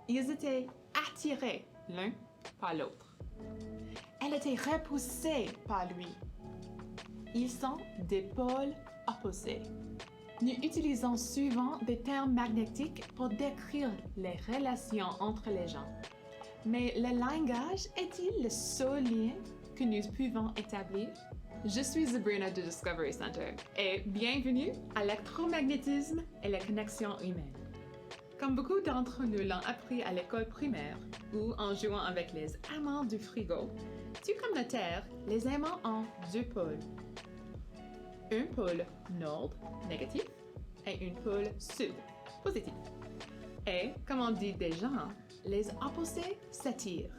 Ils étaient attirés l'un par l'autre. Elle était repoussée par lui. Ils sont des pôles opposés. Nous utilisons souvent des termes magnétiques pour décrire les relations entre les gens. Mais le langage est-il le seul lien que nous pouvons établir? Je suis Sabrina du Discovery Center et bienvenue à l'électromagnétisme et les connexions humaines. Comme beaucoup d'entre nous l'ont appris à l'école primaire ou en jouant avec les aimants du frigo, tout comme la Terre, les aimants ont deux pôles. Un pôle nord, négatif, et un pôle sud, positif. Et, comme on dit déjà, les opposés s'attirent.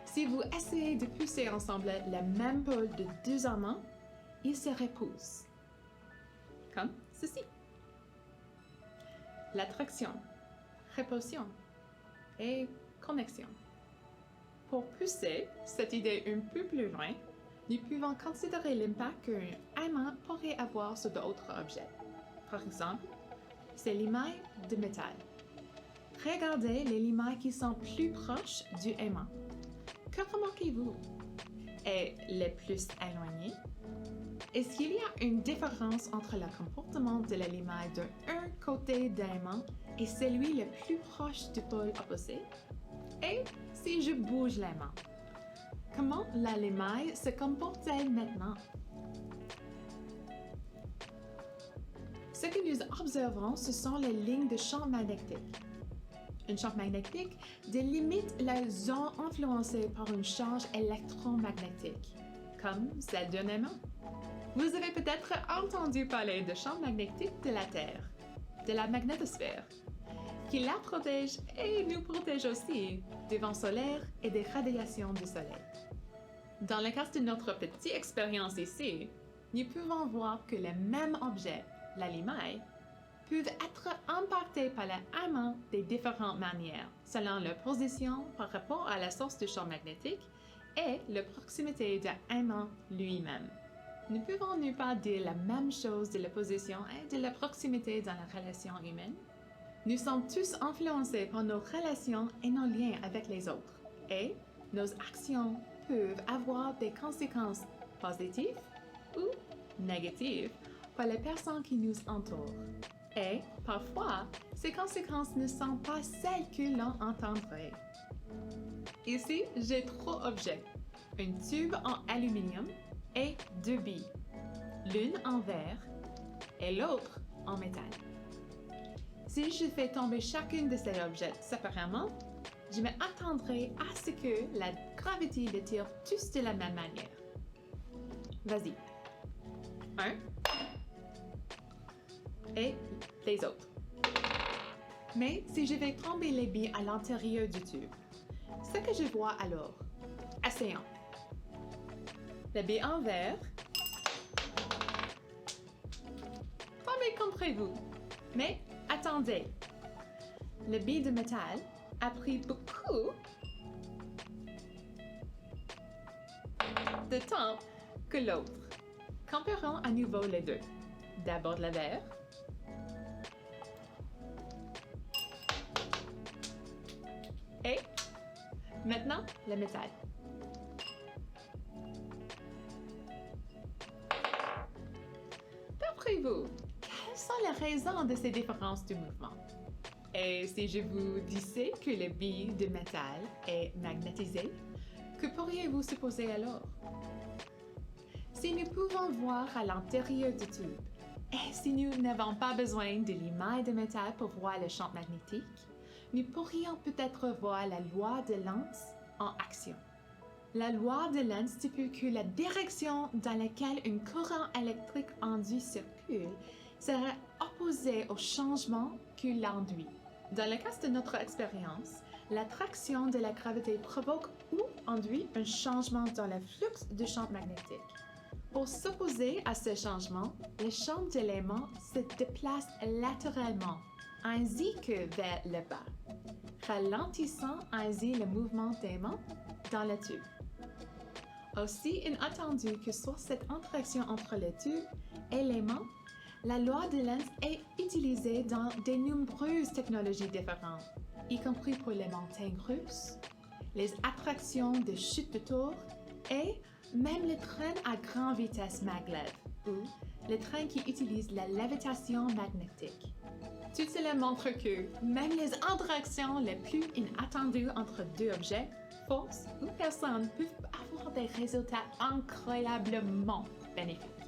Si vous essayez de pousser ensemble le même pôle de deux aimants, ils se repoussent. Comme ceci. L'attraction, répulsion et connexion. Pour pousser cette idée un peu plus loin, nous pouvons considérer l'impact qu'un aimant pourrait avoir sur d'autres objets. Par exemple, ces limailles de métal. Regardez les limailles qui sont plus proches du aimant. Que remarquez-vous? Et les plus éloignées? Est-ce qu'il y a une différence entre le comportement de la limaille d'un côté d'aimant et celui le plus proche du pôle opposé? Et si je bouge l'aimant? Comment la limaille se comporte-t-elle maintenant? Ce que nous observons, ce sont les lignes de champ magnétique. Un champ magnétique délimite la zone influencée par une charge électromagnétique, comme celle d'un aimant. Vous avez peut-être entendu parler du champ magnétique de la Terre, de la magnétosphère, qui la protège et nous protège aussi des vents solaires et des radiations du Soleil. Dans le cas de notre petite expérience ici, nous pouvons voir que les mêmes objets, la limaille, peuvent être impactés par l'aimant de différentes manières, selon leur position par rapport à la source du champ magnétique et la proximité de l'aimant lui-même. Ne pouvons-nous pas dire la même chose de la position et de la proximité dans la relation humaine? Nous sommes tous influencés par nos relations et nos liens avec les autres, et nos actions peuvent avoir des conséquences positives ou négatives pour les personnes qui nous entourent. Et parfois, ces conséquences ne sont pas celles que l'on entendrait. Ici, j'ai trois objets, un tube en aluminium et deux billes, l'une en verre et l'autre en métal. Si je fais tomber chacun de ces objets séparément, je m'attendrai à ce que la gravité les tire tous de la même manière. Vas-y. Un. Et les autres. Mais si je vais tomber les billes à l'intérieur du tube, ce que je vois alors, essayons. Les billes en verre. Tombez contre vous. Mais attendez. Le billes de métal a pris beaucoup de temps que l'autre. Comparons à nouveau les deux. D'abord le verre. Et maintenant, le métal. D'après vous, quelles sont les raisons de ces différences de mouvement? Et si je vous disais que le billes de métal est magnétisé, que pourriez-vous supposer alors? Si nous pouvons voir à l'intérieur du tube, et si nous n'avons pas besoin de limaille de métal pour voir le champ magnétique, nous pourrions peut-être voir la loi de Lenz en action. La loi de Lenz stipule que la direction dans laquelle un courant électrique induit circule sera opposée au changement qu'il induit. Dans le cas de notre expérience, l'attraction de la gravité provoque ou induit un changement dans le flux du champ magnétique. Pour s'opposer à ce changement, le champ d'éléments se déplace latéralement, ainsi que vers le bas, ralentissant ainsi le mouvement d'aimant dans le tube. Aussi inattendu que soit cette interaction entre le tube et l'aimant, la loi de Lenz est utilisée dans de nombreuses technologies différentes. y compris pour les montagnes russes, les attractions de chute de tour et même les trains à grande vitesse maglev, ou les trains qui utilisent la lévitation magnétique. Tout cela montre que même les interactions les plus inattendues entre deux objets, forces ou personnes peuvent avoir des résultats incroyablement bénéfiques.